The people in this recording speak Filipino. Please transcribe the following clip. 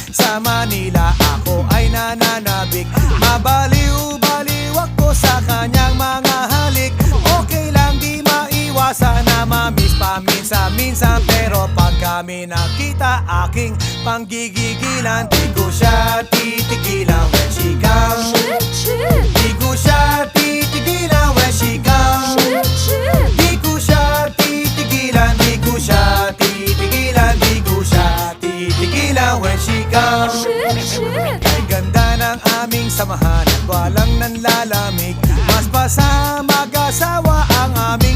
Sa Manila ako ay nananabik. Mabaliw-baliw ako sa kanyang mga halik. Okay lang di maiwasan na mamiss paminsan-minsan, pero pag kami nakita aking panggigigilan, di ko siya titigilan when she comes. Di ko siya titigilan when she comes. Di ko siya titigilan, di ko siya titigilan, di ko siya titigilan when she comes. Kay ganda ng aming samahan at walang nanlalamig, mas pa sa mag-asawa ang aming